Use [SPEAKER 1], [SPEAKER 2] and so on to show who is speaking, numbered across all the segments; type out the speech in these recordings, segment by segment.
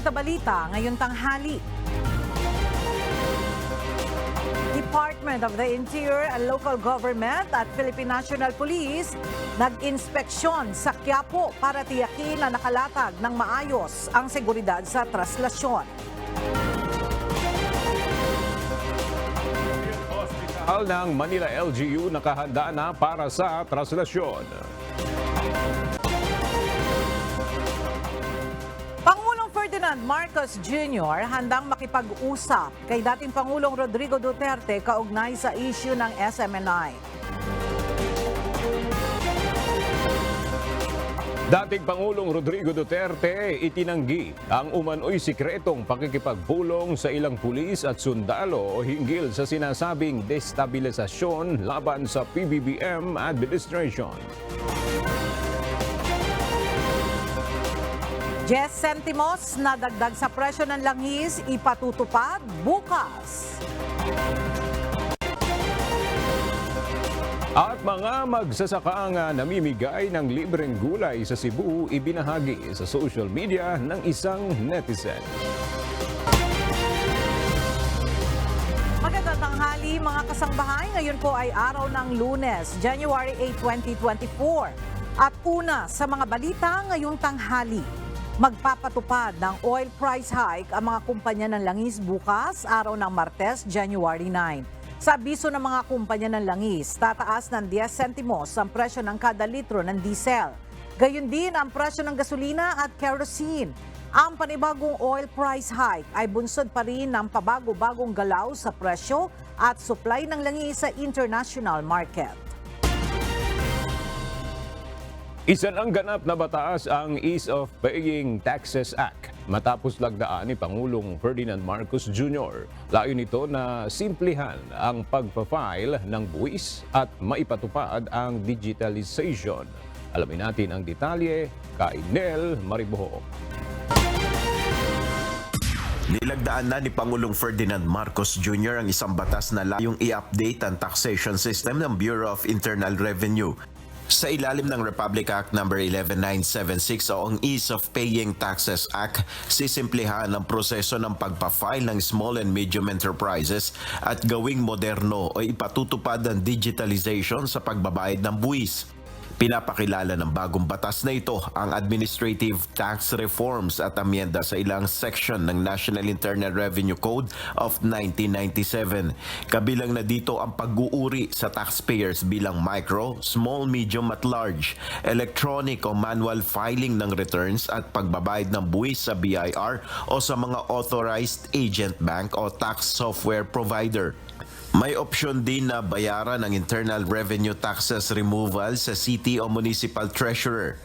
[SPEAKER 1] sa balita ngayong tanghali. Department of the Interior and Local Government at Philippine National Police nag-inspeksyon sa Quiapo para tiyakin na nakalatag ng maayos ang seguridad sa traslasyon.
[SPEAKER 2] Hospital ng Manila LGU nakahanda na para sa traslasyon.
[SPEAKER 1] Pangulong Ferdinand Marcos Jr. handang makipag-usap kay dating Pangulong Rodrigo Duterte kaugnay sa issue ng SMNI.
[SPEAKER 2] Dating Pangulong Rodrigo Duterte itinanggi ang umano'y sikretong pakikipagpulong sa ilang pulis at sundalo hinggil sa sinasabing destabilisasyon laban sa PBBM administration.
[SPEAKER 1] 10 sentimos na dagdag sa presyo ng langis ipatutupad bukas.
[SPEAKER 2] At mga magsasakaang namimigay ng libreng gulay sa Cebu ibinahagi sa social media ng isang netizen.
[SPEAKER 1] Magandang tanghali mga kasangbahay. Ngayon po ay araw ng Lunes, January 8, 2024. At una sa mga balita ngayong tanghali. Magpapatupad ng oil price hike ang mga kumpanya ng langis bukas, araw ng Martes, January 9. Sa abiso ng mga kumpanya ng langis, tataas ng 10 sentimos ang presyo ng kada litro ng diesel. Gayon din ang presyo ng gasolina at kerosene. Ang panibagong oil price hike ay bunsod pa rin ng pabago-bagong galaw sa presyo at supply ng langis sa international market.
[SPEAKER 2] Isa ng ganap na batas ang Ease of Paying Taxes Act matapos lagdaan ni Pangulong Ferdinand Marcos Jr. Layo nito na simplihan ang pagpa-file ng buwis at maipatupad ang digitalization. Alamin natin ang detalye kay Nel Mariboho.
[SPEAKER 3] Nilagdaan na ni Pangulong Ferdinand Marcos Jr. ang isang batas na layong i-update ang taxation system ng Bureau of Internal Revenue. Sa ilalim ng Republic Act No. 11976 o ang Ease of Paying Taxes Act, sisimplihan ang proseso ng pagpa-file ng small and medium enterprises at gawing moderno o ipatutupad ang digitalization sa pagbabayad ng buwis. Pinapakilala ng bagong batas na ito ang administrative tax reforms at amyenda sa ilang section ng National Internal Revenue Code of 1997. Kabilang na dito ang pag-uuri sa taxpayers bilang micro, small, medium at large, electronic o manual filing ng returns at pagbabayad ng buwis sa BIR o sa mga authorized agent bank o tax software provider. May opsyon din na bayaran ng internal revenue taxes removal sa city o municipal treasurer,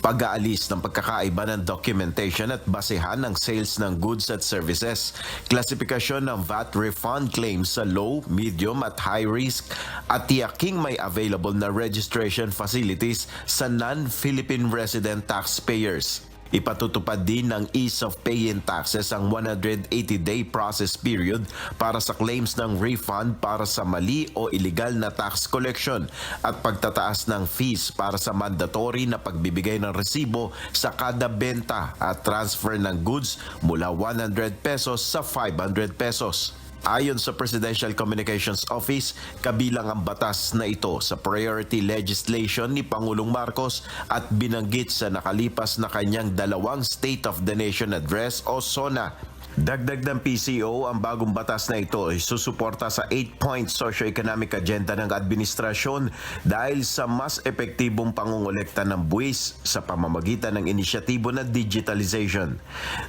[SPEAKER 3] pag-aalis ng pagkakaiba ng documentation at basehan ng sales ng goods at services, klasifikasyon ng VAT refund claims sa low, medium at high risk, at tiyaking may available na registration facilities sa non-Philippine resident taxpayers. Ipatutupad din ng Ease of Paying Taxes ang 180-day process period para sa claims ng refund para sa mali o illegal na tax collection at pagtataas ng fees para sa mandatory na pagbibigay ng resibo sa kada benta at transfer ng goods mula 100 pesos sa 500 pesos. Ayon sa Presidential Communications Office, kabilang ang batas na ito sa priority legislation ni Pangulong Marcos at binanggit sa nakalipas na kanyang 2 State of the Nation Address o SONA. Dagdag ng PCO, ang bagong batas na ito ay susuporta sa 8-point socio-economic agenda ng administrasyon dahil sa mas epektibong pangungulekta ng buwis sa pamamagitan ng inisyatibo na digitalization.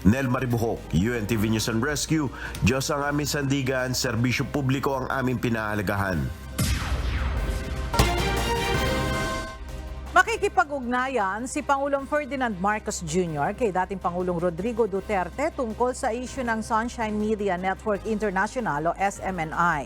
[SPEAKER 3] Nel Maribuhok, UNTV News and Rescue, Diyos ang aming sandigan, serbisyo publiko ang aming pinahalagahan.
[SPEAKER 1] Makikipag-ugnayan si Pangulong Ferdinand Marcos Jr. kay dating Pangulong Rodrigo Duterte tungkol sa issue ng Sunshine Media Network International o SMNI.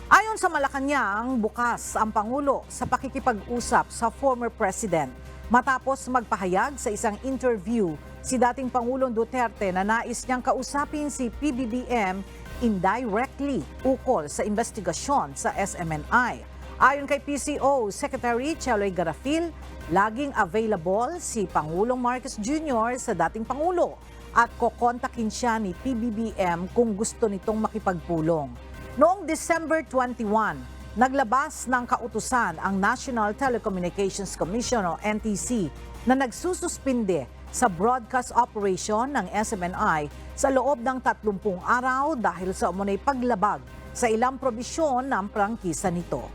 [SPEAKER 1] Ayon sa Malacanang, bukas ang Pangulo sa pakikipag-usap sa former President matapos magpahayag sa isang interview si dating Pangulong Duterte na nais niyang kausapin si PBBM indirectly ukol sa investigasyon sa SMNI. Ayon kay PCO Secretary Cheloy Garafil, laging available si Pangulong Marcos Jr. sa dating Pangulo at kokontakin siya ni PBBM kung gusto nitong makipagpulong. Noong December 21, naglabas ng kautusan ang National Telecommunications Commission o NTC na nagsususpinde sa broadcast operation ng SMNI sa loob ng 30 araw dahil sa umunay paglabag sa ilang probisyon ng prangkisa nito.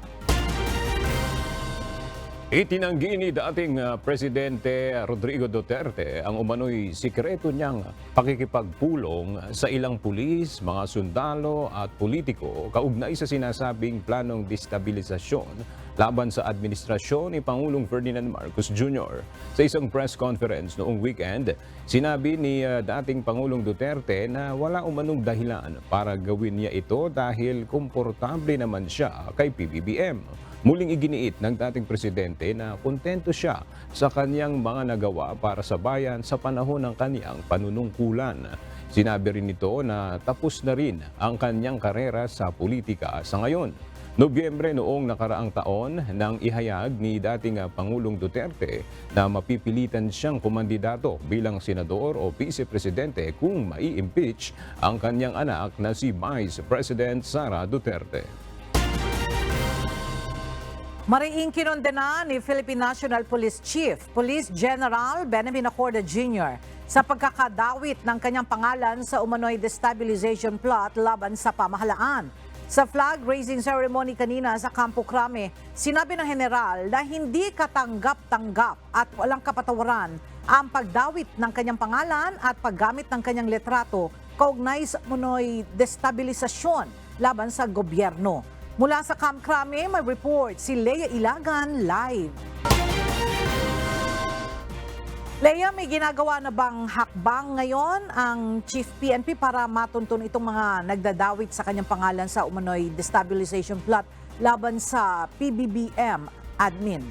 [SPEAKER 2] Itinanggi ni dating Presidente Rodrigo Duterte ang umano'y sikreto niyang pakikipagpulong sa ilang pulis, mga sundalo at politiko kaugnay sa sinasabing planong destabilisasyon laban sa administrasyon ni Pangulong Ferdinand Marcos Jr. Sa isang press conference noong weekend, sinabi ni dating Pangulong Duterte na wala umanong dahilan para gawin niya ito dahil komportable naman siya kay PBBM. Muling iginiit ng dating presidente na kontento siya sa kanyang mga nagawa para sa bayan sa panahon ng kanyang panunungkulan. Sinabi rin nito na tapos na rin ang kanyang karera sa politika sa ngayon. Nobyembre noong nakaraang taon nang ihayag ni dating Pangulong Duterte na mapipilitan siyang kumandidato bilang senador o vice-presidente kung mai-impeach ang kanyang anak na si Vice President Sara Duterte.
[SPEAKER 1] Mariing kinondena ni Philippine National Police Chief, Police General Benjamin Acorda Jr. sa pagkakadawit ng kanyang pangalan sa umano'y destabilization plot laban sa pamahalaan. Sa flag-raising ceremony kanina sa Campo Crame, sinabi ng general na hindi katanggap-tanggap at walang kapatawaran ang pagdawit ng kanyang pangalan at paggamit ng kanyang letrato kaugnay sa umano'y destabilisasyon laban sa gobyerno. Mula sa Camp Crame, may report si Leia Ilagan live. Leia, may ginagawa na bang hakbang ngayon ang Chief PNP para matuntun itong mga nagdadawit sa kanyang pangalan sa umano'y destabilization plot laban sa PBBM admin?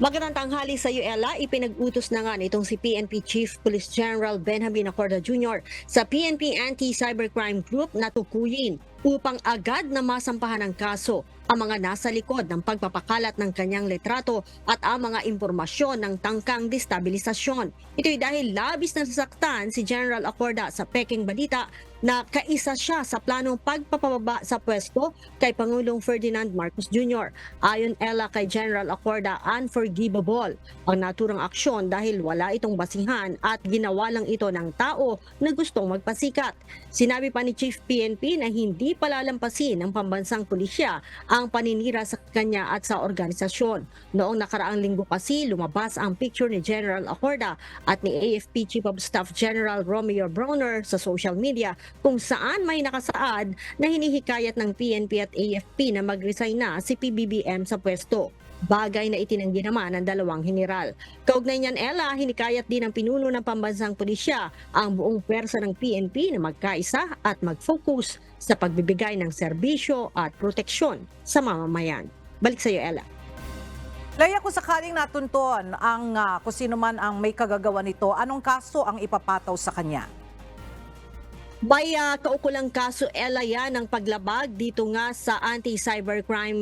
[SPEAKER 4] Magandang tanghali sa iyo, Ella. Ipinag-utos na nga nitong si PNP Chief Police General Benjamin Acorda Jr. sa PNP Anti-Cybercrime Group na tukuyin upang agad na masampahan ng kaso ang mga nasa likod ng pagpapakalat ng kanyang letrato at ang mga impormasyon ng tangkang destabilisasyon. Ito'y dahil labis na sasaktan si General Acorda sa peking balita na kaisa siya sa planong pagpapababa sa pwesto kay Pangulong Ferdinand Marcos Jr. Ayon Ella kay General Acorda, unforgivable ang naturang aksyon dahil wala itong basihan at ginawa lang ito ng tao na gustong magpasikat. Sinabi pa ni Chief PNP na hindi palalampasin ng pambansang pulisya ang paninira sa kanya at sa organisasyon. Noong nakaraang linggo kasi lumabas ang picture ni General Acorda at ni AFP Chief of Staff General Romeo Brawner sa social media kung saan may nakasaad na hinihikayat ng PNP at AFP na mag-resign na si PBBM sa pwesto. Bagay na itinanggi naman ng dalawang general. Kaugnay niyan, Ella, hinikayat din ng pinuno ng pambansang pulisya ang buong pwersa ng PNP na magkaisa at mag-focus sa pagbibigay ng serbisyo at proteksyon sa mamamayan. Balik sa iyo, Ella.
[SPEAKER 1] Leia, kung sakaling natunton ang kung sino man ang may kagagawa nito, anong kaso ang ipapataw sa kanya?
[SPEAKER 4] May kaukulang kaso, Ella, yan ng paglabag dito nga sa Anti-Cybercrime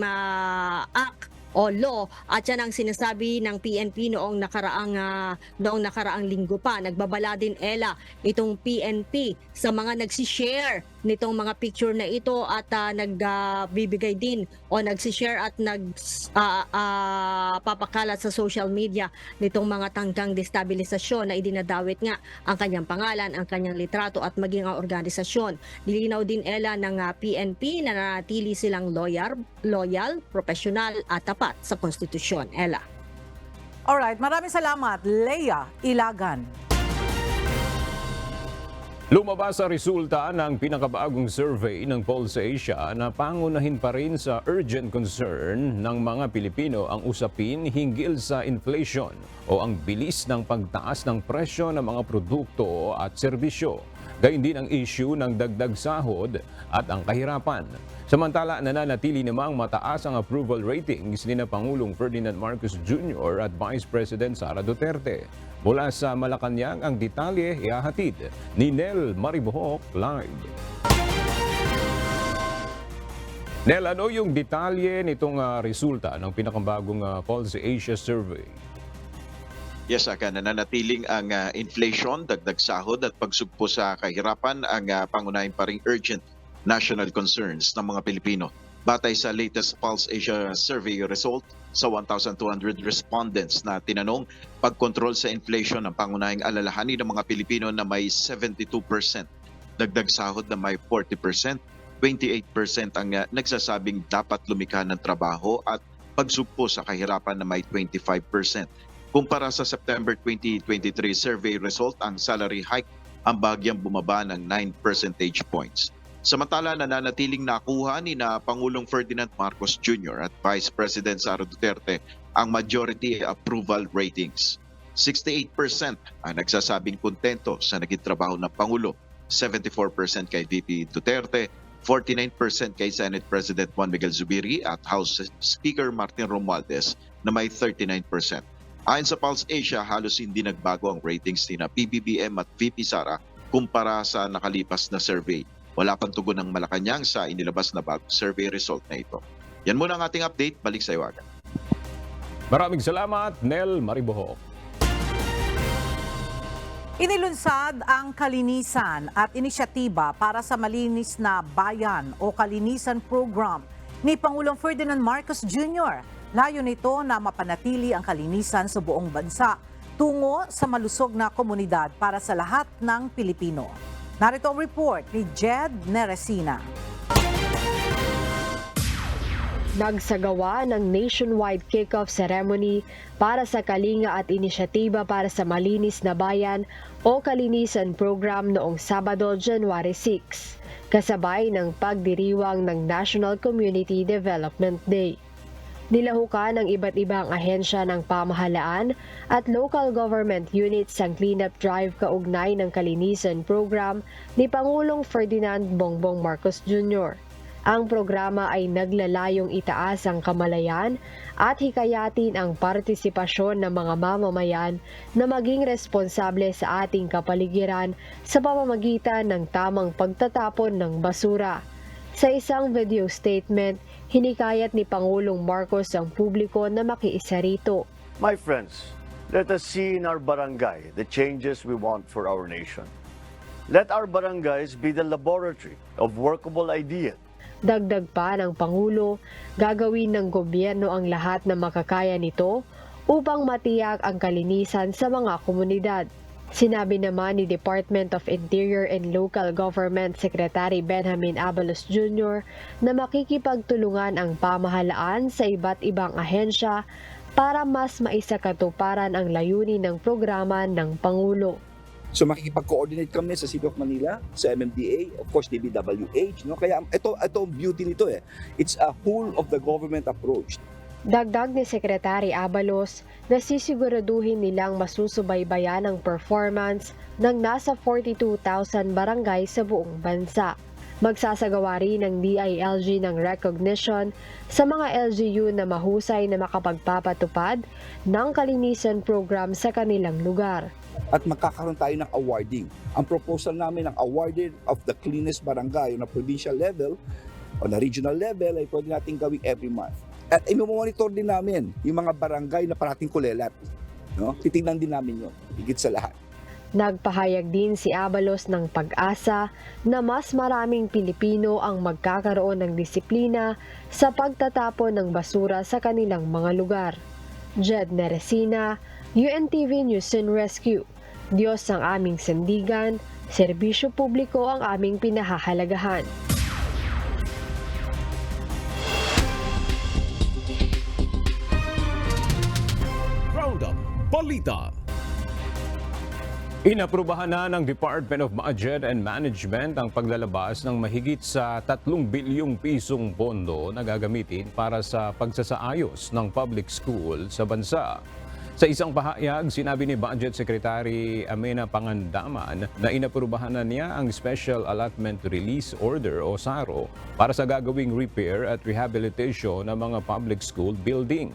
[SPEAKER 4] Act o law at yan ang sinasabi ng PNP noong nakaraang linggo pa. Nagbabala din, Ella, itong PNP sa mga nagsishare nitong mga picture na ito at nagbibigay din o nagsishare at papakalat sa social media nitong mga tangkang destabilisasyon na idinadawit nga ang kanyang pangalan, ang kanyang litrato at maging ang organisasyon. Nilinaw din, Ella, ng PNP na nanatili silang loyal, professional at tapat sa konstitusyon. Ella.
[SPEAKER 1] Alright, maraming salamat, Leia Ilagan.
[SPEAKER 2] Lumabas sa resulta ng pinakabagong survey ng Pulse Asia na pangunahin pa rin sa urgent concern ng mga Pilipino ang usapin hinggil sa inflation o ang bilis ng pagtaas ng presyo ng mga produkto at serbisyo. Gayun din ang issue ng dagdag sahod at ang kahirapan. Samantala, nananatili namang mataas ang approval ratings ni na Pangulong Ferdinand Marcos Jr. at Vice President Sara Duterte. Mula sa Malacanang, ang detalye ihahatid ni Nel Maribohok live. Nel, ano yung detalye nitong resulta ng pinakabagong Pulse Asia survey?
[SPEAKER 5] Yes, Aga, nananatiling ang inflation, dagdag sahod at pagsugpo sa kahirapan ang pangunahing paring urgent national concerns ng mga Pilipino. Batay sa latest Pulse Asia survey result, sa 1,200 respondents na tinanong, pagkontrol sa inflation ang pangunahing alalahanin ng mga Pilipino na may 72%, dagdag sahod na may 40%, 28% ang nagsasabing dapat lumikha ng trabaho at pagsugpo sa kahirapan na may 25%. Kumpara sa September 2023 survey result, ang salary hike ang bahagyang bumaba ng 9 percentage points. Samantala, nananatiling nakuha ni na Pangulong Ferdinand Marcos Jr. at Vice President Sara Duterte ang majority approval ratings. 68% ang nagsasabing kontento sa naging trabaho ng Pangulo, 74% kay VP Duterte, 49% kay Senate President Juan Miguel Zubiri at House Speaker Martin Romualdez na may 39%. Ayon sa Pulse Asia, halos hindi nagbago ang ratings ni na PBBM at VP Sara kumpara sa nakalipas na survey. Wala pang tugon ng Malacanang sa inilabas na bagong survey result na ito. Yan muna ang ating update. Balik sa iwagan.
[SPEAKER 2] Maraming salamat, Nel Mariboho.
[SPEAKER 1] Inilunsad ang kalinisan at inisyatiba para sa malinis na bayan o kalinisan program ni Pangulong Ferdinand Marcos Jr. Layo nito na mapanatili ang kalinisan sa buong bansa tungo sa malusog na komunidad para sa lahat ng Pilipino. Narito ang report ni Jed Neresina.
[SPEAKER 6] Nagsagawa ng nationwide kick-off ceremony para sa Kalinga at Inisyatiba para sa Malinis na Bayan o Kalinisan Program noong Sabado, January 6, kasabay ng pagdiriwang ng National Community Development Day. Nilahukan ng iba't ibang ahensya ng pamahalaan at local government units ang cleanup drive kaugnay ng Kalinisan Program ni Pangulong Ferdinand Bongbong Marcos Jr. Ang programa ay naglalayong itaas ang kamalayan at hikayatin ang partisipasyon ng mga mamamayan na maging responsable sa ating kapaligiran sa pamamagitan ng tamang pagtatapon ng basura. Sa isang video statement, hinikayat ni Pangulong Marcos ang publiko na makiisa rito.
[SPEAKER 7] My friends, let us see in our barangay the changes we want for our nation. Let our barangays be the laboratory of workable ideas.
[SPEAKER 6] Dagdag pa ng Pangulo, gagawin ng gobyerno ang lahat na makakaya nito upang matiyak ang kalinisan sa mga komunidad. Sinabi naman ni Department of Interior and Local Government Secretary Benjamin Abalos Jr. na makikipagtulungan ang pamahalaan sa iba't ibang ahensya para mas maisakatuparan ang layunin ng programa ng Pangulo.
[SPEAKER 8] So makikipag-coordinate kami sa City of Manila, sa MMDA, of course DPWH, no? Kaya ito ang beauty nito eh. It's a whole of the government approach.
[SPEAKER 6] Dagdag ni Secretary Abalos na sisiguraduhin nilang masusubaybayan ang performance ng nasa 42,000 barangay sa buong bansa. Magsasagawa rin ng DILG ng recognition sa mga LGU na mahusay na makapagpapatupad ng kalinisan program sa kanilang lugar.
[SPEAKER 8] At magkakaroon tayo ng awarding. Ang proposal namin ng awarded of the cleanest barangay on a provincial level, on a regional level, ay pwede natin gawing every month. At i-monitor din namin yung mga barangay na parating kulelat. No? Titignan din namin yun, higit sa lahat.
[SPEAKER 6] Nagpahayag din si Abalos ng pag-asa na mas maraming Pilipino ang magkakaroon ng disiplina sa pagtatapon ng basura sa kanilang mga lugar. Jed Neresina, UNTV News and Rescue. Diyos ang aming sandigan, serbisyo publiko ang aming pinahahalagahan.
[SPEAKER 9] Roundup Balita.
[SPEAKER 2] Inaprubahan na ng Department of Budget and Management ang paglalabas ng mahigit sa 3 bilyong pisong pondo na gagamitin para sa pagsasaayos ng public school sa bansa. Sa isang pahayag, sinabi ni Budget Secretary Amena Pangandaman na inaprubahan na niya ang Special Allotment Release Order o SARO para sa gagawing repair at rehabilitation ng mga public school building.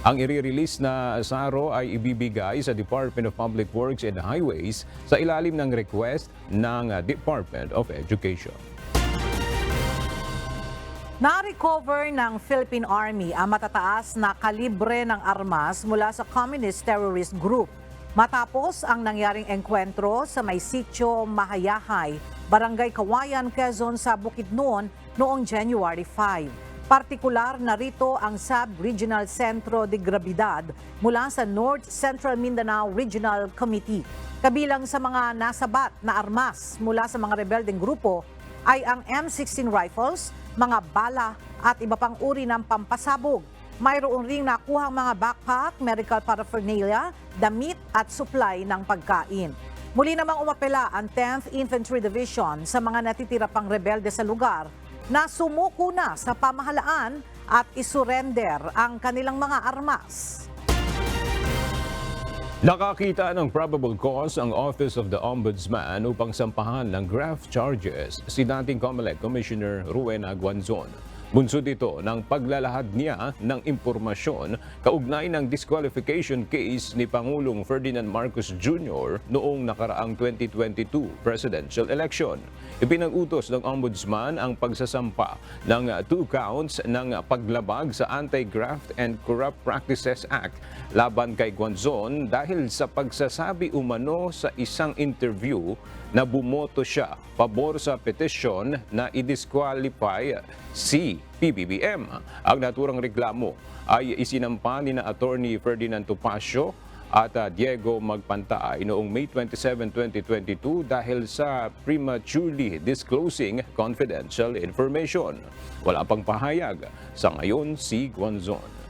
[SPEAKER 2] Ang i-release na SARO ay ibibigay sa Department of Public Works and Highways sa ilalim ng request ng Department of Education.
[SPEAKER 1] Na-recover ng Philippine Army ang matataas na kalibre ng armas mula sa Communist Terrorist Group. Matapos ang nangyaring engkwentro sa may sitio Mahayahay, Barangay Kawayan, Quezon sa Bukidnon noong January 5. Partikular na rito ang Sub-Regional Centro de Gravidad mula sa North Central Mindanao Regional Committee. Kabilang sa mga nasabat na armas mula sa mga rebeldeng grupo ay ang M16 rifles, mga bala at iba pang uri ng pampasabog. Mayroon ring nakuhang mga backpack, medical paraphernalia, damit at supply ng pagkain. Muli namang umapela ang 10th Infantry Division sa mga natitira pang rebelde sa lugar na sumuko na sa pamahalaan at isurrender ang kanilang mga armas.
[SPEAKER 2] Nakakita ng probable cause ang Office of the Ombudsman upang sampahan ng graft charges si dating COMELEC Commissioner Rowena Guanzon. Bunsod ito ng paglalahad niya ng impormasyon kaugnay ng disqualification case ni Pangulong Ferdinand Marcos Jr. noong nakaraang 2022 presidential election. Ipinag-utos ng Ombudsman ang pagsasampa ng 2 counts ng paglabag sa Anti-Graft and Corrupt Practices Act laban kay Guanzon dahil sa pagsasabi umano sa isang interview na bumoto siya pabor sa petisyon na i-disqualify si PBBM. Ang naturang reklamo ay isinampa ni na Attorney Ferdinand Topacio at Diego Magpantaay noong May 27, 2022 dahil sa prematurely disclosing confidential information. Wala pang pahayag sa ngayon si Guanzon.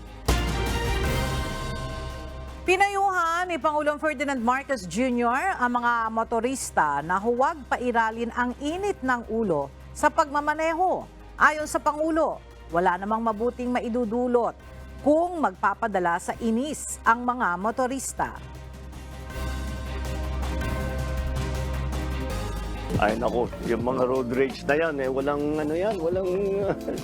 [SPEAKER 1] Pinayuhan ni Pangulong Ferdinand Marcos Jr. ang mga motorista na huwag pairalin ang init ng ulo sa pagmamaneho. Ayon sa Pangulo, wala namang mabuting maidudulot kung magpapadala sa inis ang mga motorista.
[SPEAKER 7] Ay nako, yung mga road rage na yan, walang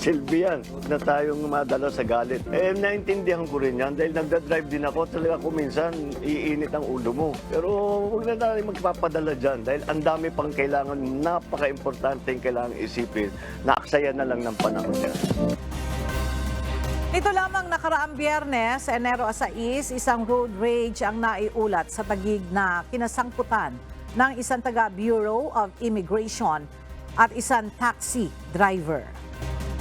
[SPEAKER 7] silbi yan. Huwag na tayong madala sa galit. Naintindihan ko rin yan dahil nagdadrive din ako. Talaga kung minsan, iinit ang ulo mo. Pero huwag na tayo magpapadala dyan dahil ang dami pang kailangan, napaka-importante yung kailangan isipin na aksaya na lang ng panahon yan.
[SPEAKER 1] Ito lamang nakaraang Biyernes, Enero 6, isang road rage ang naiulat sa Taguig na kinasangkutan ng isang taga Bureau of Immigration at isang taxi driver.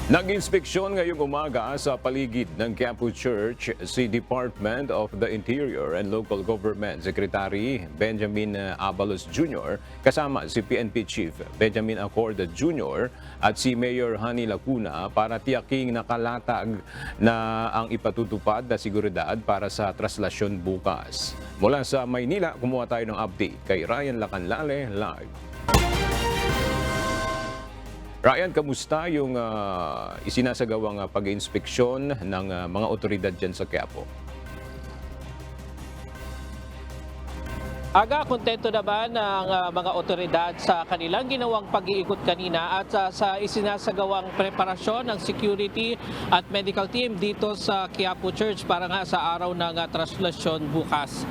[SPEAKER 2] Nag-inspeksyon ngayong umaga sa paligid ng Quiapo Church si Department of the Interior and Local Government Secretary Benjamin Abalos Jr. kasama si PNP Chief Benjamin Acorda Jr. at si Mayor Hani Lacuna para tiyaking nakalatag na ang ipatutupad na seguridad para sa traslasyon bukas. Mula sa Maynila, kumuha tayo ng update kay Ryan Lacanlale live. Ryan, kamusta yung isinasagawang pag-inspeksyon ng mga otoridad dyan sa Quiapo?
[SPEAKER 10] Aga, kontento naman ang mga otoridad sa kanilang ginawang pag-iikot kanina at sa isinasagawang preparasyon ng security at medical team dito sa Quiapo Church para nga sa araw ng traslasyon bukas.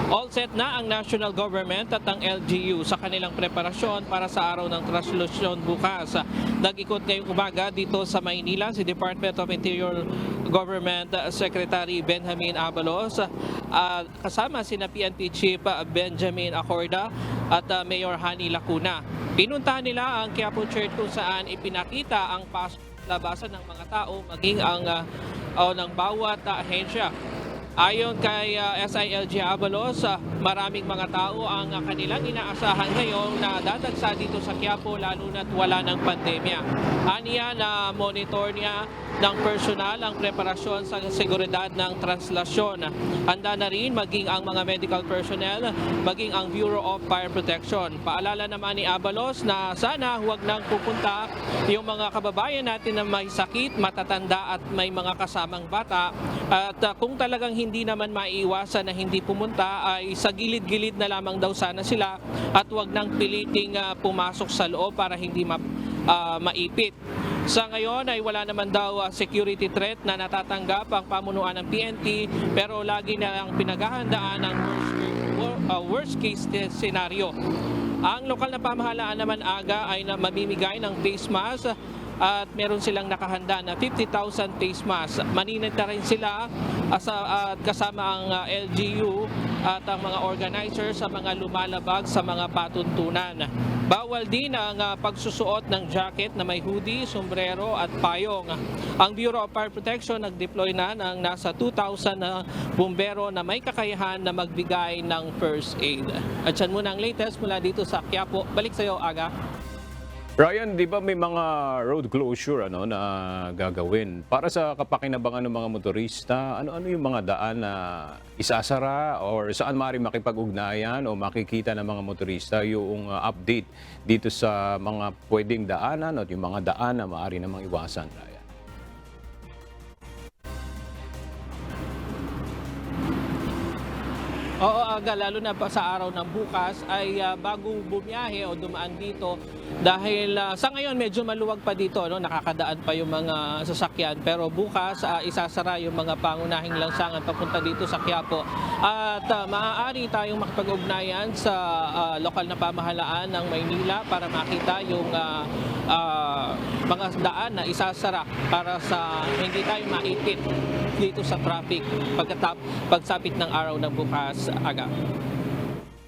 [SPEAKER 10] All set na ang national government at ang LGU sa kanilang preparasyon para sa araw ng traslasyon bukas. Nag-ikot ngayong umaga dito sa Maynila si Department of Interior Government Secretary Benjamin Abalos, kasama sina PNP Chief Benjamin Acorda at Mayor Hani Lacuna. Pinuntahan nila ang Quiapo Church kung saan ipinakita ang labasan ng mga tao maging ang ng bawat ahensya. Ayon kay SILG Abalos, maraming mga tao ang kanilang inaasahan ngayon na dadagsa dito sa Quiapo lalo na't wala ng pandemya. Aniya na monitor niya ng personal ang preparasyon sa seguridad ng translasyon. Handa na rin maging ang mga medical personnel, maging ang Bureau of Fire Protection. Paalala naman ni Abalos na sana huwag nang pupunta yung mga kababayan natin na may sakit, matatanda at may mga kasamang bata. At kung talagang hindi naman maiiwasan na hindi pumunta ay sa gilid-gilid na lamang daw sana sila at huwag nang piliting pumasok sa loob para hindi maipit. Sa ngayon ay wala naman daw security threat na natatanggap ang pamunuan ng PNP pero lagi na ang pinaghahandaan ng worst case scenario. Ang lokal na pamahalaan naman aga ay mamimigay ng face mask at meron silang nakahanda na 50,000 face masks. Maninita rin sila kasama ang LGU at ang mga organizer sa mga lumalabag sa mga patuntunan. Bawal din ang pagsusuot ng jacket na may hoodie, sombrero at payong. Ang Bureau of Fire Protection nag-deploy na ng nasa 2,000 na bumbero na may kakayahan na magbigay ng first aid. At yan muna ang latest mula dito sa Quiapo. Balik sa iyo, Aga.
[SPEAKER 2] Ryan, di ba may mga road closure na gagawin para sa kapakinabangan ng mga motorista? Ano yung mga daan na isasara or saan maaari makipag-ugnayan o makikita ng mga motorista yung update dito sa mga pwedeng daanan at yung mga daan na maaari namang iwasan, Ryan?
[SPEAKER 10] Oo, Aga, lalo na pa sa araw ng bukas ay bago bumiyahe o dumaan dito dahil sa ngayon medyo maluwag pa dito, no? Nakakadaan pa yung mga sasakyan, pero bukas isasara yung mga pangunahing lansangan papunta dito sa Quiapo at maaari tayong makipag-ugnayan sa lokal na pamahalaan ng Maynila para makita yung mga daan na isasara para sa hindi tayo maipit dito sa traffic pagsapit ng araw ng bukas, Aga.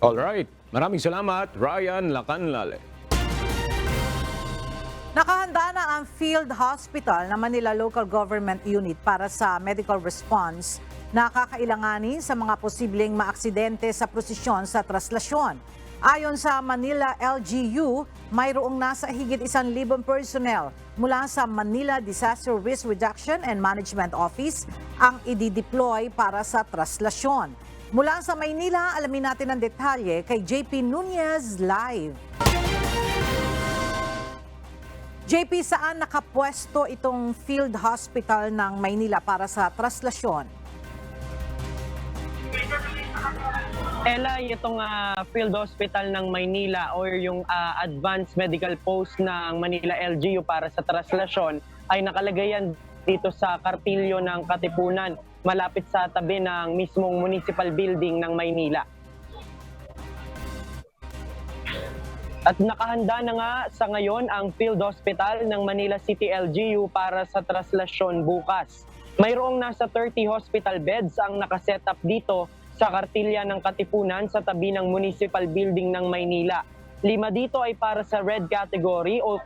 [SPEAKER 2] Alright, maraming salamat, Ryan Lacanlale.
[SPEAKER 1] Nakahanda na ang Field Hospital ng Manila Local Government Unit para sa medical response na kakailanganin sa mga posibleng maaksidente sa prosesyon sa traslasyon. Ayon sa Manila LGU, mayroong nasa higit 1,000 personnel mula sa Manila Disaster Risk Reduction and Management Office ang idideploy para sa traslasyon. Mula sa Maynila, alamin natin ang detalye kay JP Nunez live. JP, saan nakapwesto itong Field Hospital ng Maynila para sa traslasyon?
[SPEAKER 11] Ella, itong Field Hospital ng Maynila or yung Advanced Medical Post ng Manila LGU para sa traslasyon ay nakalagay yan dito sa kartilyo ng Katipunan, malapit sa tabi ng mismong municipal building ng Maynila. At nakahanda na nga sa ngayon ang Field Hospital ng Manila City LGU para sa traslasyon bukas. Mayroong nasa 30 hospital beds ang nakaset up dito sa kartilya ng Katipunan sa tabi ng municipal building ng Maynila. 5 dito ay para sa red category o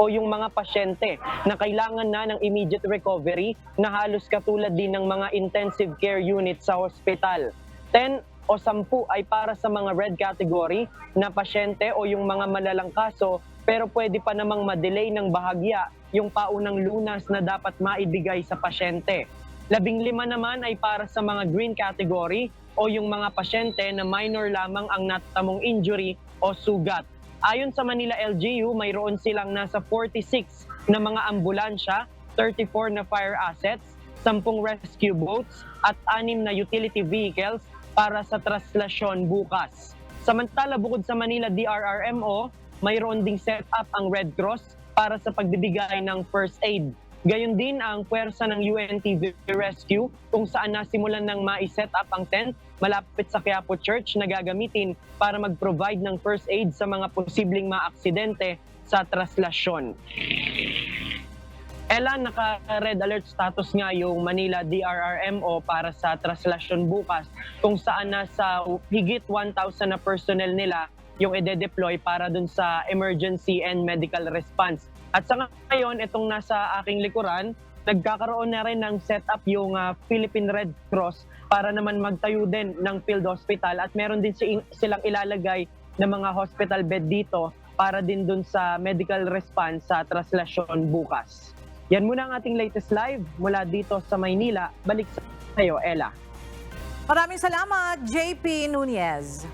[SPEAKER 11] yung mga pasyente na kailangan na ng immediate recovery na halos katulad din ng mga intensive care unit sa hospital. 10 o 10 ay para sa mga red category na pasyente o yung mga malalang kaso pero pwede pa namang ma-delay ng bahagya yung paunang lunas na dapat maibigay sa pasyente. 15 naman ay para sa mga green category o yung mga pasyente na minor lamang ang natamong injury o sugat. Ayon sa Manila LGU, mayroon silang nasa 46 na mga ambulansya, 34 na fire assets, 10 rescue boats at 6 na utility vehicles para sa traslasyon bukas. Samantala, bukod sa Manila DRRMO, mayroon ding set up ang Red Cross para sa pagbibigay ng first aid. Gayon din ang puwersa ng UNTV Rescue kung saan nasimulan ng mai-set up ang tent malapit sa Quiapo Church na gagamitin para mag-provide ng first aid sa mga posibleng maaksidente sa traslasyon. Ella, naka-red alert status nga yung Manila DRRMO para sa traslasyon bukas kung saan nasa higit 1,000 na personnel nila yung ide-deploy para dun sa emergency and medical response. At sa ngayon, itong nasa aking likuran, nagkakaroon na rin ng setup yung Philippine Red Cross para naman magtayo din ng field hospital at meron din silang ilalagay na mga hospital bed dito para din dun sa medical response sa traslasyon bukas. Yan muna ang ating latest live mula dito sa Maynila. Balik sa iyo, Ella.
[SPEAKER 1] Maraming salamat, JP Nunez.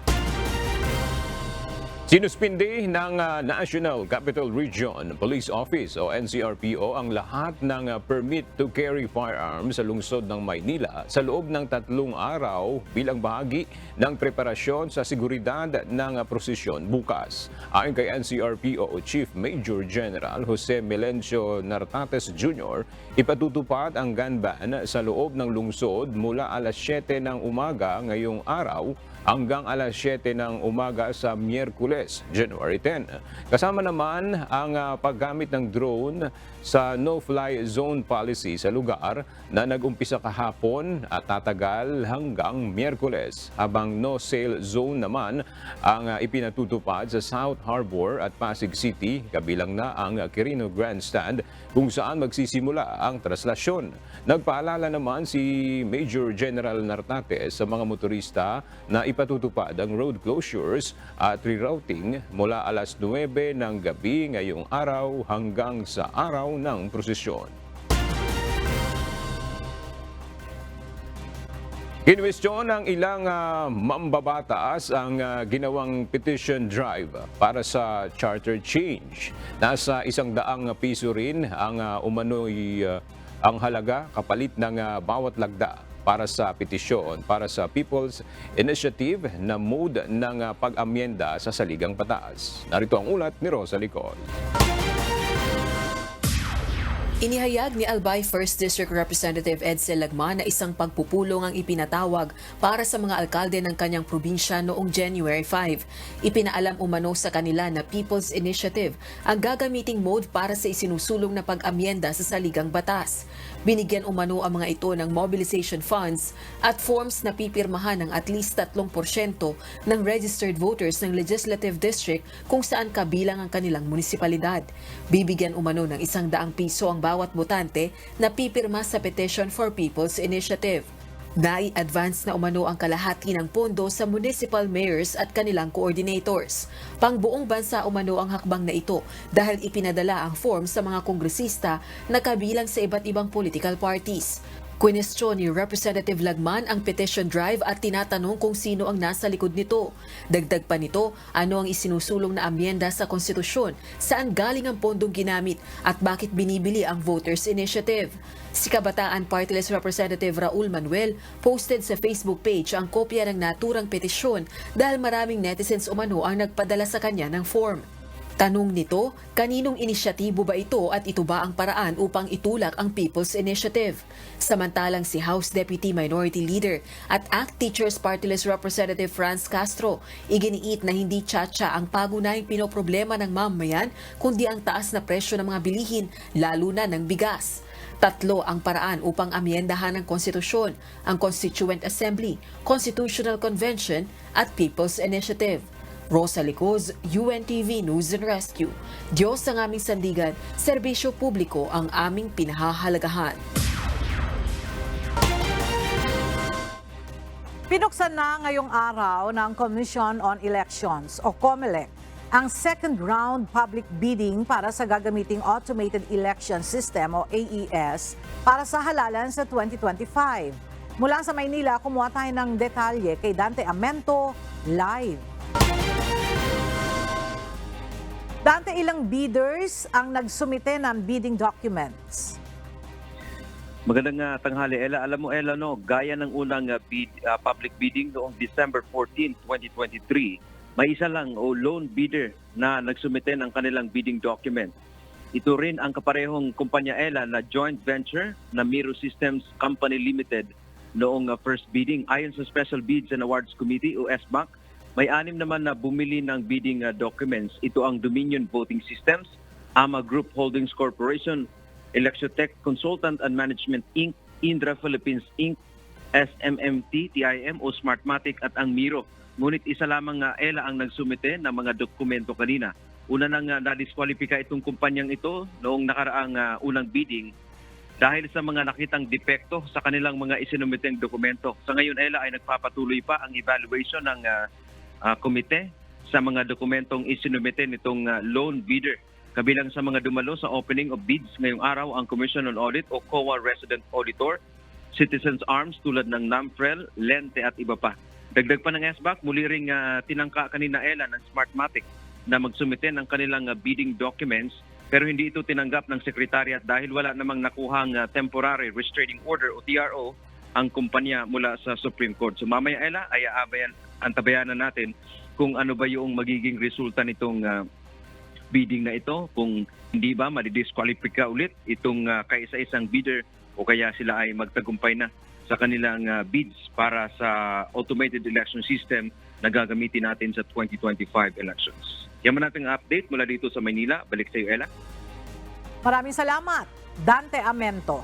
[SPEAKER 2] Sinuspindi ng National Capital Region Police Office o NCRPO ang lahat ng permit to carry firearms sa lungsod ng Maynila sa loob ng 3 araw bilang bahagi ng preparasyon sa seguridad ng prosesyon bukas. Ayon kay NCRPO Chief Major General Jose Melencio Nartates Jr., ipatutupad ang gun ban sa loob ng lungsod mula alas 7 ng umaga ngayong araw hanggang alas 7 ng umaga sa Miyerkules, January 10. Kasama naman ang paggamit ng drone sa no-fly zone policy sa lugar na nag-umpisa kahapon at tatagal hanggang Miyerkules, habang no-sail zone naman ang ipinatutupad sa South Harbor at Pasig City, kabilang na ang Quirino Grandstand kung saan magsisimula ang traslasyon. Nagpaalala naman si Major General Nartates sa mga motorista na ipatutupad ang road closures at rerouting mula alas 9 ng gabi ngayong araw hanggang sa araw ng prosesyon. Kinwestiyon ng ilang mambabataas ang ginawang petition drive para sa charter change. Nasa 100 piso rin ang umano'y ang halaga kapalit ng bawat lagda para sa petisyon para sa People's Initiative na mode ng pag-amyenda sa saligang batas. Narito ang ulat ni Rosa Licol.
[SPEAKER 12] Inihayag ni Albay 1st District Representative Edsel Lagman na isang pagpupulong ang ipinatawag para sa mga alkalde ng kanyang probinsya noong January 5. Ipinaalam umano sa kanila na People's Initiative ang gagamiting mode para sa isinusulong na pag-amyenda sa saligang batas. Binigyan umano ang mga ito ng mobilization funds at forms na pipirmahan ng at least 3% ng registered voters ng legislative district kung saan kabilang ang kanilang munisipalidad. Bibigyan umano ng 100 piso ang bawat botante na pipirma sa Petition for People's Initiative. Nai-advance na umano ang kalahati ng pondo sa municipal mayors at kanilang coordinators. Pangbuong bansa umano ang hakbang na ito dahil ipinadala ang form sa mga kongresista na kabilang sa iba't ibang political parties. Kwinestyon ni Representative Lagman ang petition drive at tinatanong kung sino ang nasa likod nito. Dagdag pa nito, ano ang isinusulong na amyenda sa konstitusyon, saan galing ang pondong ginamit at bakit binibili ang Voters Initiative. Si Kabataan Party List Representative Raul Manuel posted sa Facebook page ang kopya ng naturang petisyon dahil maraming netizens umano ang nagpadala sa kanya ng form. Tanong nito, kaninong inisyatibo ba ito at ito ba ang paraan upang itulak ang People's Initiative? Samantalang si House Deputy Minority Leader at ACT Teachers Party List Representative Franz Castro, iginiit na hindi tsatsa ang pagunahing pinoproblema ng mamamayan kundi ang taas na presyo ng mga bilihin, lalo na ng bigas. 3 ang paraan upang amyendahan ang konstitusyon, ang Constituent Assembly, Constitutional Convention at People's Initiative. Rosa Licoz, UNTV News and Rescue. Diyos ang aming sandigan, serbisyo publiko ang aming pinahahalagahan.
[SPEAKER 1] Pinuksan na ngayong araw ng Commission on Elections o COMELEC ang second round public bidding para sa gagamiting Automated Election System o AES para sa halalan sa 2025. Mula sa Maynila, kumuha tayo ng detalye kay Dante Amento live. Dante, ilang bidders ang nagsumite ng bidding documents?
[SPEAKER 13] Magandang tanghali, Ella. Alam mo, Ella, no, gaya ng unang public bidding noong December 14, 2023, may isa lang o lone bidder na nagsumite ng kanilang bidding document. Ito rin ang kaparehong kumpanya, Ella, na joint venture na Miro Systems Company Limited noong first bidding. Ayon sa Special Bids and Awards Committee o SBAC, may 6 naman na bumili ng bidding documents. Ito ang Dominion Voting Systems, AMA Group Holdings Corporation, Electrotech Consultant and Management Inc., Indra Philippines Inc., SMMT, TIM o Smartmatic at ang Miro. Ngunit isa lamang Ella ang nagsumite ng mga dokumento kanina. Una nang na-disqualify itong kumpanyang ito noong nakaraang unang bidding dahil sa mga nakitang depekto sa kanilang mga isinumiteng dokumento. Sa ngayon, Ella, ay nagpapatuloy pa ang evaluation ng komite sa mga dokumentong isinumite nitong lone bidder. Kabilang sa mga dumalo sa opening of bids ngayong araw ang Commission on Audit o COA Resident Auditor, Citizens Arms tulad ng NAMFREL, Lente at iba pa. Dagdag pa ng SBAC, muli ring tinangka kanina, Ella, ng Smartmatic na magsumite ng kanilang bidding documents pero hindi ito tinanggap ng Secretariat dahil wala namang nakuhang Temporary Restraining Order o TRO ang kumpanya mula sa Supreme Court. So mamaya, Ella, ay antabayanan natin kung ano ba yung magiging resulta nitong bidding na ito, kung hindi ba madidisqualify ulit itong kaisa-isang bidder o kaya sila ay magtagumpay na sa kanilang bids para sa automated election system na gagamitin natin sa 2025 elections. Yan man natin ang update mula dito sa Maynila. Balik sa iyo, Ella.
[SPEAKER 1] Maraming salamat, Dante Amento.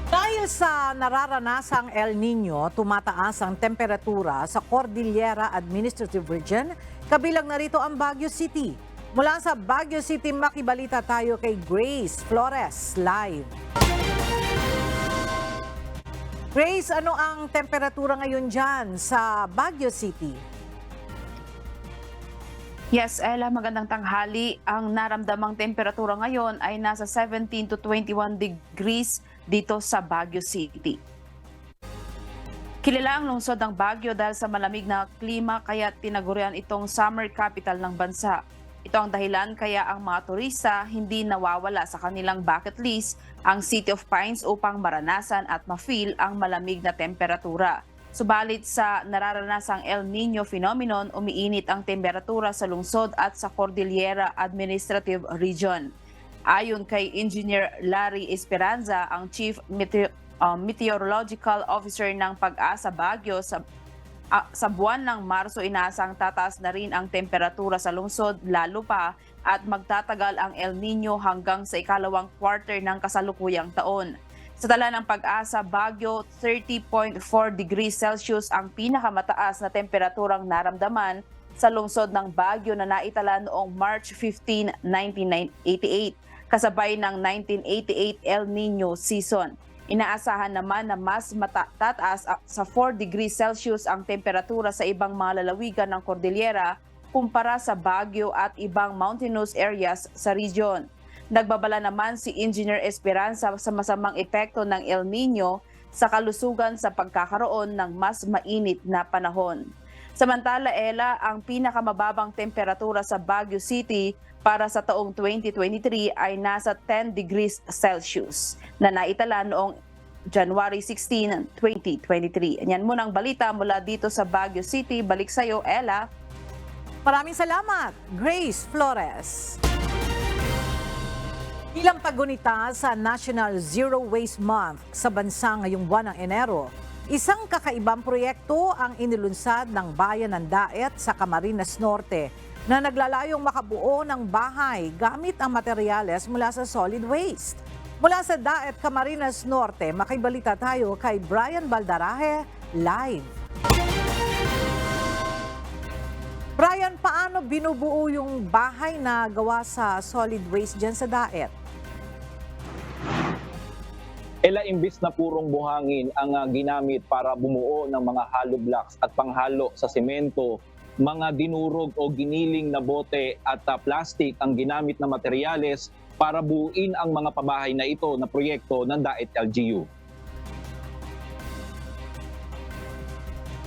[SPEAKER 1] Dahil sa nararanasang El Nino, tumataas ang temperatura sa Cordillera Administrative Region, kabilang na rito ang Baguio City. Mula sa Baguio City, makibalita tayo kay Grace Flores live. Grace, ano ang temperatura ngayon dyan sa Baguio City?
[SPEAKER 14] Yes, Ella, magandang tanghali. Ang naramdamang temperatura ngayon ay nasa 17 to 21 degrees dito sa Baguio City. Kilala ang lungsod ng Baguio dahil sa malamig na klima kaya tinagurian itong summer capital ng bansa. Ito ang dahilan kaya ang mga turista hindi nawawala sa kanilang bucket list ang City of Pines upang maranasan at ma-feel ang malamig na temperatura. Subalit sa nararanasang El Nino phenomenon, umiinit ang temperatura sa lungsod at sa Cordillera Administrative Region. Ayon kay Engineer Larry Esperanza, ang Chief Meteorological Officer ng Pag-asa Baguio, sa buwan ng Marso inaasang tataas na rin ang temperatura sa lungsod lalo pa at magtatagal ang El Nino hanggang sa ikalawang quarter ng kasalukuyang taon. Sa tala ng Pag-asa Baguio, 30.4 degrees Celsius ang pinakamataas na temperaturang naramdaman sa lungsod ng Baguio na naitala noong March 15, 1988, kasabay ng 1988 El Nino season. Inaasahan naman na mas tataas sa 4 degrees Celsius ang temperatura sa ibang mga lalawigan ng Cordillera kumpara sa Baguio at ibang mountainous areas sa region. Nagbabala naman si Engineer Esperanza sa masamang epekto ng El Nino sa kalusugan sa pagkakaroon ng mas mainit na panahon. Samantala, Ella, ang pinakamababang temperatura sa Baguio City para sa taong 2023 ay nasa 10 degrees Celsius na naitala noong January 16, 2023. Yan muna ang balita mula dito sa Baguio City. Balik sa iyo, Ella.
[SPEAKER 1] Maraming salamat, Grace Flores. Bilang paggunita sa National Zero Waste Month sa bansa ngayong buwan ng Enero, isang kakaibang proyekto ang inilunsad ng Bayan ng Daet sa Camarines Norte na naglalayong makabuo ng bahay gamit ang materyales mula sa solid waste. Mula sa Daet, Camarines Norte, makibalita tayo kay Brian Baldaraje live. Brian, paano binubuo yung bahay na gawa sa solid waste dyan sa Daet?
[SPEAKER 15] Ela, imbis na purong buhangin ang ginamit para bumuo ng mga hollow blocks at panghalo sa semento, mga dinurog o giniling na bote at plastic ang ginamit na materyales para buuin ang mga pabahay na ito na proyekto ng Daet LGU.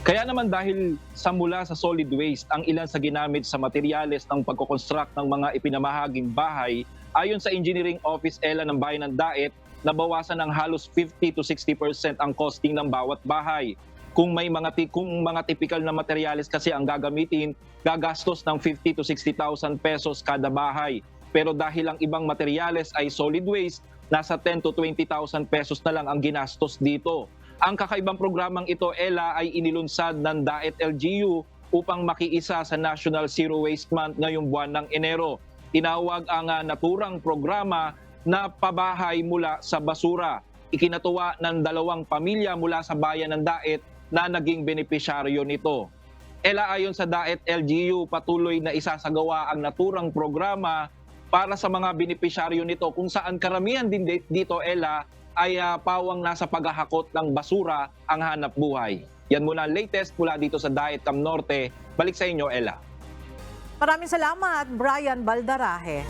[SPEAKER 15] Kaya naman dahil sa mula sa solid waste ang ilan sa ginamit sa materyales ng pagkoconstruct ng mga ipinamahaging bahay, ayon sa Engineering Office Ela ng Bayan ng Daet, nabawasan ng halos 50 to 60% ang costing ng bawat bahay. Kung mga typical na materyales kasi ang gagamitin, gagastos ng 50 to 60,000 pesos kada bahay. Pero dahil ang ibang materyales ay solid waste, nasa 10 to 20,000 pesos na lang ang ginastos dito. Ang kakaibang programang ito, Ella, ay inilunsad ng Daet LGU upang makiisa sa National Zero Waste Month ngayong buwan ng Enero. Tinawag ang naturang programa na pabahay mula sa basura. Ikinatuwa ng 2 pamilya mula sa bayan ng Daet na naging benepisyaryo nito. Ela, ayon sa Daet LGU, patuloy na isasagawa ang naturang programa para sa mga benepisyaryo nito kung saan karamihan din dito, Ela, ay pawang nasa paghahakot ng basura ang hanap buhay. Yan muna ang latest mula dito sa Daet Cam Norte. Balik sa inyo, Ela.
[SPEAKER 1] Maraming salamat, Brian Baldaraje.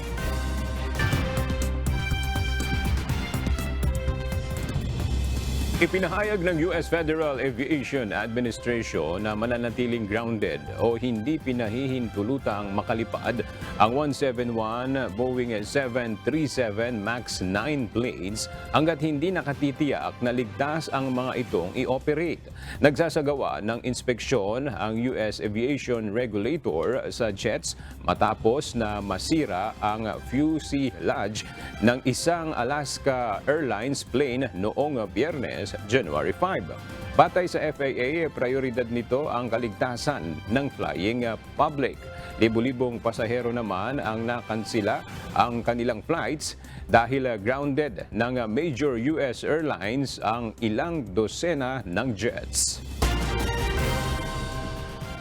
[SPEAKER 2] Ipinahayag ng US Federal Aviation Administration na mananatiling grounded o hindi pinahihintulutang makalipad ang 171 Boeing 737 MAX 9 planes hanggat hindi nakatitiyak na ligtas ang mga itong i-operate. Nagsasagawa ng inspeksyon ang US Aviation Regulator sa jets matapos na masira ang fuselage ng isang Alaska Airlines plane noong Biyernes, January 5. Batay sa FAA, prioridad nito ang kaligtasan ng flying public. Libu-libong pasahero naman ang nakansila ang kanilang flights dahil grounded ng major US airlines ang ilang dosena ng jets.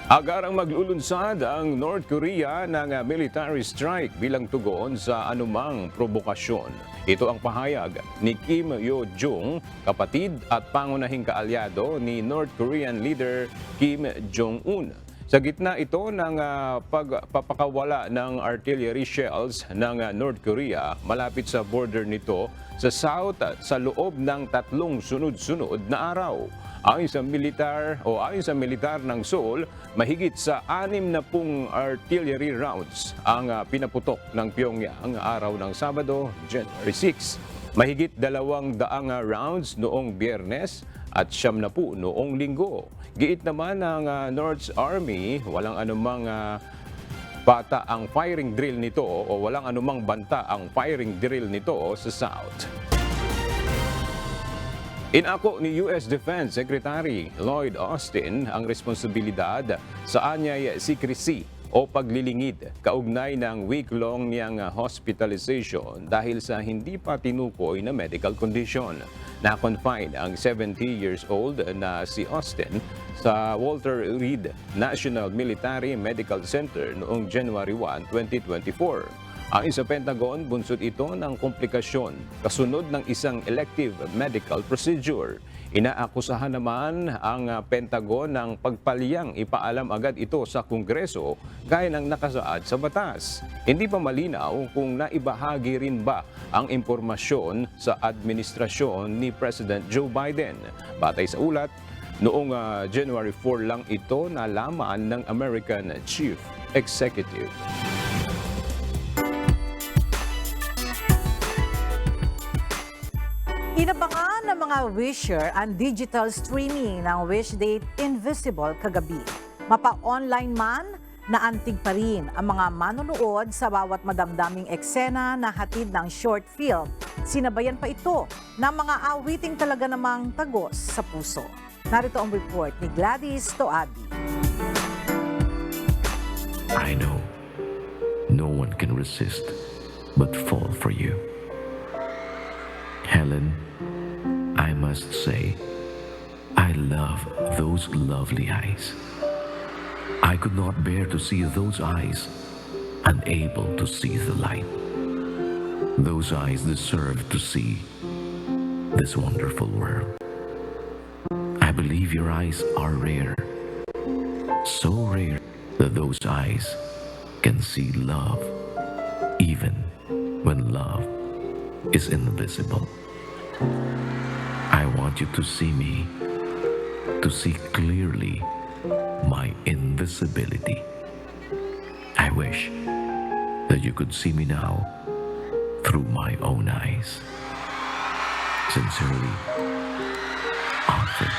[SPEAKER 2] Agarang maglulunsad ang North Korea ng military strike bilang tugon sa anumang provokasyon. Ito ang pahayag ni Kim Yo-jong, kapatid at pangunahing kaalyado ni North Korean leader Kim Jong-un. Sa gitna ito ng pagpapakawala ng artillery shells ng North Korea malapit sa border nito sa South sa loob ng 3 sunod-sunod na araw. Ayon sa militar ng Seoul, mahigit sa 60 artillery rounds ang pinaputok ng Pyongyang araw ng Sabado, January 6. Mahigit 200 rounds noong Biyernes at 70 noong Linggo. Giit naman ng North Army, walang anumang banta ang firing drill nito ang firing drill nito sa South. Inako ni US Defense Secretary Lloyd Austin ang responsibilidad sa anyay secrecy o paglilingid kaugnay ng week-long niyang hospitalization dahil sa hindi pa tinukoy na medical condition. Na-confine ang 70 years old na si Austin sa Walter Reed National Military Medical Center noong January 1, 2024. Ayon sa Pentagon, bunsod ito ng komplikasyon kasunod ng isang elective medical procedure. Inaakusahan naman ang Pentagon ng pagpaliyang ipaalam agad ito sa Kongreso gaya ng nakasaad sa batas. Hindi pa malinaw kung naibahagi rin ba ang impormasyon sa administrasyon ni President Joe Biden. Batay sa ulat, noong January 4 lang ito nalaman ng American Chief Executive.
[SPEAKER 1] Inabangan ng mga wisher ang digital streaming ng Wishdate Invisible kagabi. Mapa-online man, naantig pa rin ang mga manonood sa bawat madamdaming eksena na hatid ng short film. Sinabayan pa ito ng mga awiting talaga namang tagos sa puso. Narito ang report ni Gladys Toabi.
[SPEAKER 16] I know no one can resist but fall for you. Helen, I must say, I love those lovely eyes. I could not bear to see those eyes unable to see the light. Those eyes deserve to see this wonderful world. I believe your eyes are rare, so rare that those eyes can see love even when love is invisible. I want you to see me, to see clearly my invisibility. I wish that you could see me now through my own eyes. Sincerely, Arthur.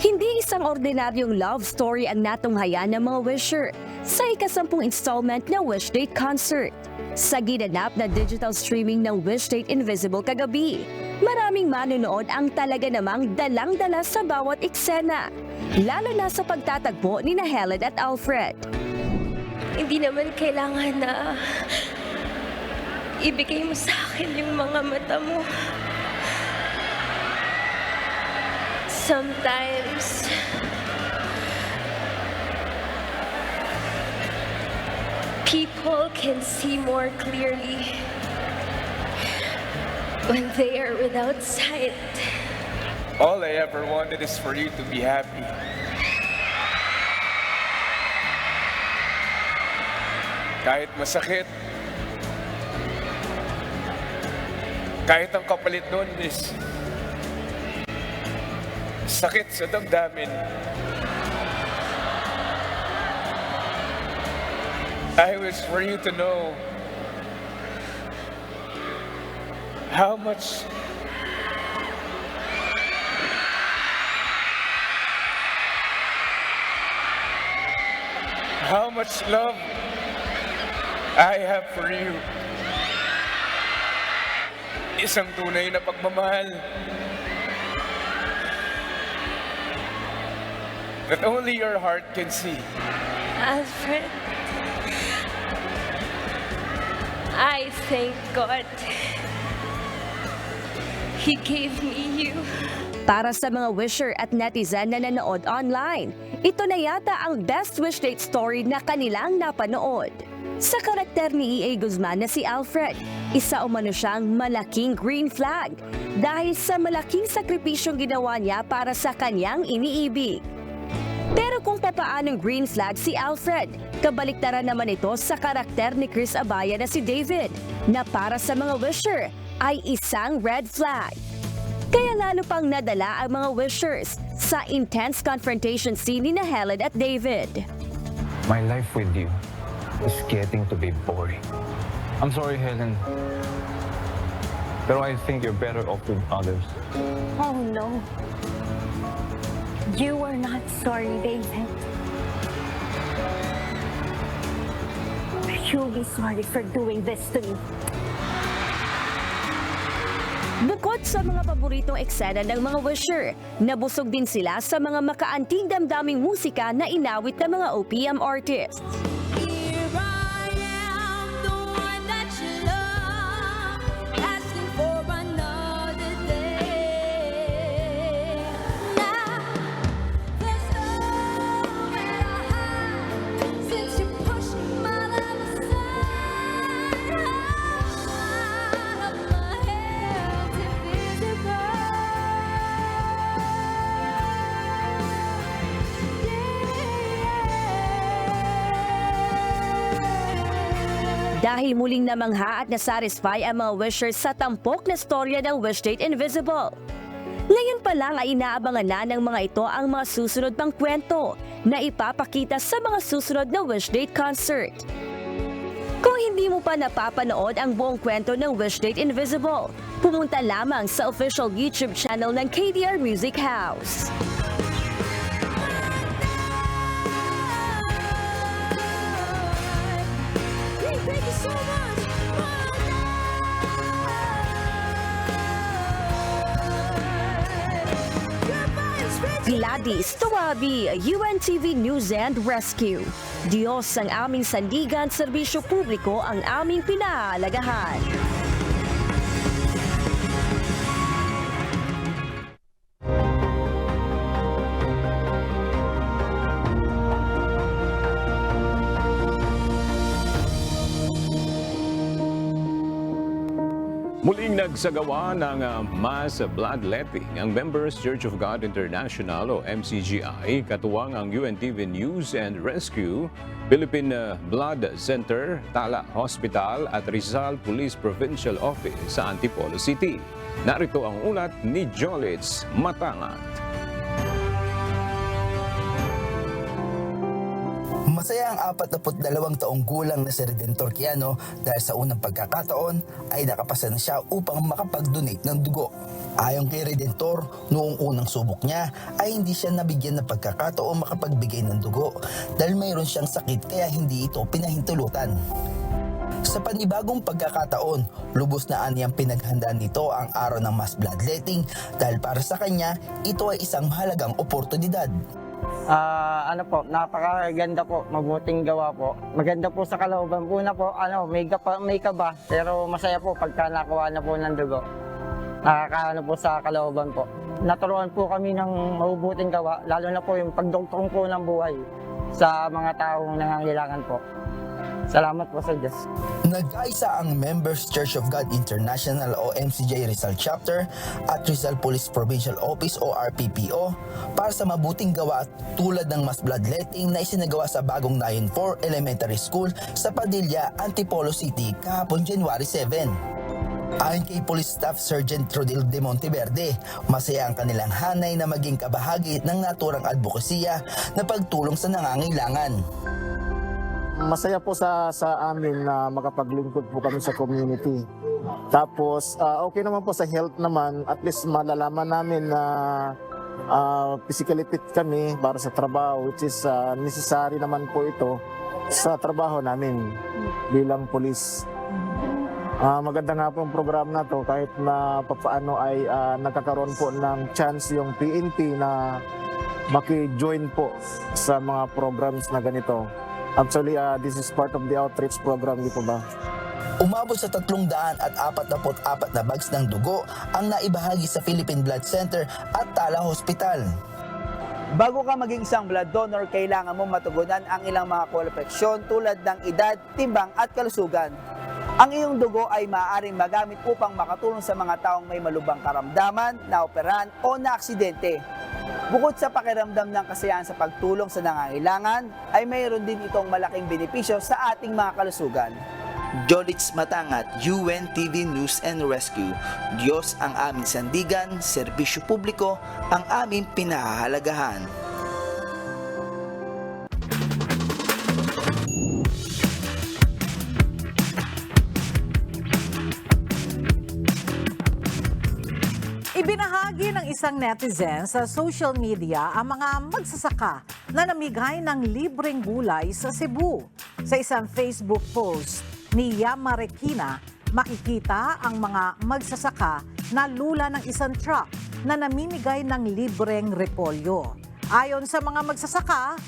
[SPEAKER 17] Hindi isang ordinaryong love story ang natunghayan ng mga wisher sa ika-10 installment ng Wishdate Concert. Sa ginanap na digital streaming ng Wishdate Invisible kagabi, maraming manonood ang talaga namang dalang-dala sa bawat eksena, lalo na sa pagtatagpo ni Helen at Alfred.
[SPEAKER 18] Hindi naman kailangan na ibigay mo sa akin yung mga mata mo. Sometimes, people can see more clearly when they are without sight.
[SPEAKER 19] All I ever wanted is for you to be happy. Kahit masakit, Kahit ang kapalit nun is sakit sa damdamin. I wish for you to know how much love I have for you. Isang tunay na pagmamahal that only your heart can see.
[SPEAKER 18] Alfred, I thank God He gave me you.
[SPEAKER 17] Para sa mga wisher at netizen na nanood online, ito na yata ang best wish date story na kanilang napanood. Sa karakter ni E.A. Guzman na si Alfred, isa umano siyang malaking green flag dahil sa malaking sakripisyong ginawa niya para sa kanyang iniibig. Pero kung papaanong green flag si Alfred, kabaliktaran naman ito sa karakter ni Chris Abaya na si David, na para sa mga wisher ay isang red flag. Kaya lalo pang nadala ang mga wishers sa intense confrontation scene ni Helen at David.
[SPEAKER 20] My life with you is getting to be boring. I'm sorry, Helen. Pero I think you're better off with others.
[SPEAKER 18] Oh no. You are not sorry, David. You'll be sorry for doing this to me.
[SPEAKER 17] Bukod sa mga paboritong eksena ng mga wisher, nabusog din sila sa mga makaanting damdaming musika na inawit ng mga OPM artists. Dahil muling namangha at nasatisfy ang mga wishers sa tampok na storya ng Wishdate Invisible. Ngayon pa lang ay inaabangan na ng mga ito ang mga susunod pang kwento na ipapakita sa mga susunod na Wishdate concert. Kung hindi mo pa napapanood ang buong kwento ng Wishdate Invisible, pumunta lamang sa official YouTube channel ng KDR Music House.
[SPEAKER 18] Thank you so much.
[SPEAKER 17] Gladys Tawabi, UNTV News and Rescue. Diyos ang aming sandigan, serbisyo publiko ang aming pinahalagahan.
[SPEAKER 2] Muling nagsagawa ng mass bloodletting ang Members Church of God International o MCGI, katuwang ang UNTV News and Rescue, Philippine Blood Center, Tala Hospital at Rizal Police Provincial Office sa Antipolo City. Narito ang ulat ni Jolitz Matangat.
[SPEAKER 21] Masaya ang 42 taong gulang na si Redentor Quiano dahil sa unang pagkakataon ay nakapasa na siya upang makapag-donate ng dugo. Ayon kay Redentor, noong unang subok niya ay hindi siya nabigyan ng pagkakataon makapagbigay ng dugo dahil mayroon siyang sakit kaya hindi ito pinahintulutan. Sa panibagong pagkakataon, lubos na aniyang pinaghandaan nito ang araw ng mass bloodletting dahil para sa kanya, ito ay isang mahalagang oportunidad.
[SPEAKER 22] Napakaganda po, mabuting gawa po. Maganda po sa kalooban po na po, may kaba, pero masaya po pagka nakuha na po ng dugo. Nakakaano po sa kalooban po. Naturuan po kami ng mabubuting gawa, lalo na po yung pagdugtong po ng buhay sa mga taong nangangailangan po. Salamat po sa Diyos.
[SPEAKER 21] Nag-aisa ang Members Church of God International o MCJ Rizal Chapter at Rizal Police Provincial Office o RPPO para sa mabuting gawa tulad ng mass bloodletting na isinagawa sa bagong Nayon 4 Elementary School sa Padilla, Antipolo City kahapon January 7. Ayon kay Police Staff Sergeant Rodil de Monteverde, masaya ang kanilang hanay na maging kabahagi ng naturang advokasya na pagtulong sa nangangailangan.
[SPEAKER 3] Masaya po sa amin na makapaglingkod po kami sa community. Tapos okay naman po sa health naman, at least malalaman namin na physically fit kami para sa trabaho, which is necessary naman po ito sa trabaho namin bilang police. Maganda nga po ang program na to kahit na papaano ay nagkakaroon po ng chance yung PNP na maki-join po sa mga programs na ganito. Actually, this is part of the outreach program, di po ba?
[SPEAKER 21] Umabot sa 344 na bags ng dugo ang naibahagi sa Philippine Blood Center at Tala Hospital.
[SPEAKER 4] Bago ka maging isang blood donor, kailangan mo matugunan ang ilang mga kwalifikasyon tulad ng edad, timbang at kalusugan. Ang iyong dugo ay maaaring magamit upang makatulong sa mga taong may malubhang karamdaman, naoperahan o naaksidente. Bukod sa pakiramdam ng kasiyahan sa pagtulong sa nangangailangan, ay mayroon din itong malaking benepisyo sa ating mga kalusugan.
[SPEAKER 21] Jolitz Matangat, UNTV News and Rescue. Diyos ang aming sandigan, serbisyo publiko ang aming pinahahalagahan.
[SPEAKER 1] Ibinahagi ng isang netizen sa social media ang mga magsasaka na namigay ng libreng gulay sa Cebu. Sa isang Facebook post ni Yama Rekina, makikita ang mga magsasaka na lula ng isang truck na namimigay ng libreng repolyo. Ayon sa mga magsasaka,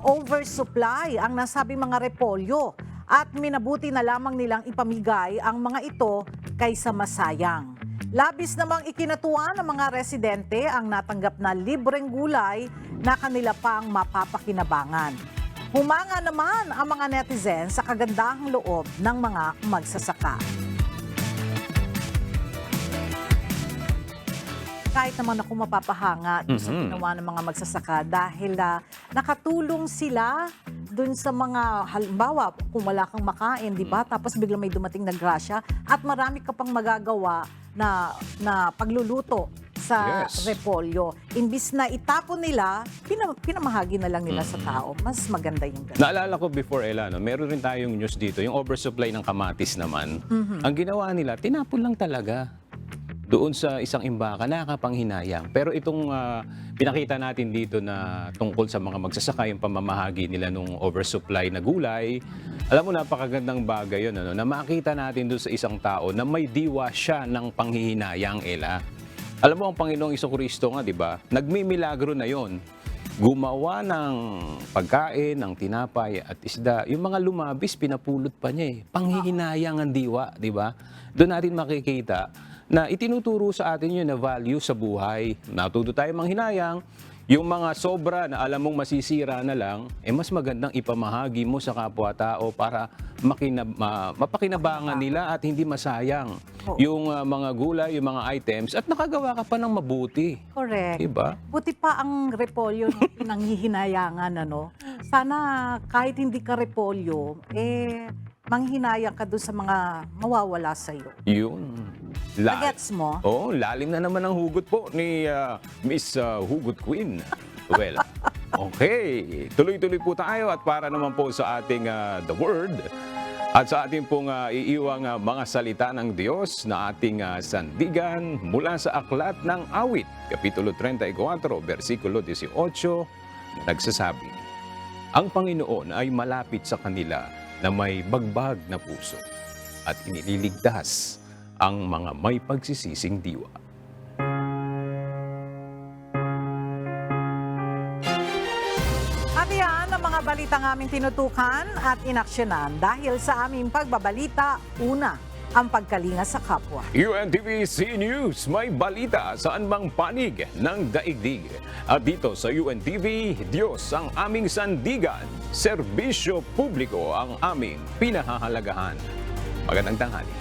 [SPEAKER 1] oversupply ang nasabing mga repolyo at minabuti na lamang nilang ipamigay ang mga ito kaysa masayang. Labis namang ikinatuwa ng mga residente ang natanggap na libreng gulay na kanila pang mapapakinabangan. Humanga naman ang mga netizen sa kagandahang loob ng mga magsasaka. Kahit naman ako mapapahanga sa ginawa ng mga magsasaka dahil nakatulong sila dun sa mga, halimbawa, kung wala kang makain, di ba? Tapos biglang may dumating na grasya at marami ka pang magagawa na pagluluto sa repolyo. Imbis na itapon nila, pinamahagi na lang nila sa tao. Mas maganda yung ganun.
[SPEAKER 2] Naalala ko before, Ella, meron rin tayong news dito, yung oversupply ng kamatis naman. Ang ginawa nila, tinapon lang talaga doon sa isang imbaka, nakakapanghinayang. Pero itong pinakita natin dito na tungkol sa mga magsasaka, yung pamamahagi nila nung oversupply na gulay, alam mo, napakagandang bagay yun, na makita natin doon sa isang tao na may diwa siya ng panghihinayang, Ella. Alam mo, ang Panginoong Jesucristo nga, di ba? Nagmimilagro na yon. Gumawa ng pagkain, ng tinapay at isda. Yung mga lumabis, pinapulot pa niya eh. Panghihinayang ang diwa, di ba? Doon natin makikita na itinuturo sa atin yun na value sa buhay. Natuto tayo manghinayang. Yung mga sobra na alam mong masisira na lang, mas magandang ipamahagi mo sa kapwa-tao para mapakinabangan nila at hindi masayang yung mga gulay, yung mga items at nakagawa ka pa ng mabuti.
[SPEAKER 1] Correct.
[SPEAKER 2] Diba?
[SPEAKER 1] Buti pa ang repolyo ng pinanghihinayangan, ano? Sana kahit hindi ka repolyo, manghinayang ka doon sa mga mawawala sa iyo.
[SPEAKER 2] Yun.
[SPEAKER 1] Gets mo?
[SPEAKER 2] Oh, lalim na naman ang hugot po ni Miss Hugot Queen. Well, okay. Tuloy-tuloy po tayo at para naman po sa ating The Word at sa ating pong iiwang mga salita ng Diyos na ating sandigan mula sa Aklat ng Awit, Kapitulo 34, versikulo 18, nagsasabi, ang Panginoon ay malapit sa kanila na may bagbag na puso at iniligtas ang mga may pagsisising diwa.
[SPEAKER 1] At yan ang mga balitang aming tinutukan at inaksyonan dahil sa aming pagbabalita, una, ang pagkalinga sa kapwa.
[SPEAKER 2] UNTV News, may balita saan mang panig ng daigdig. At dito sa UNTV, Diyos ang aming sandigan, serbisyo publiko ang aming pinahahalagahan. Magandang tanghali.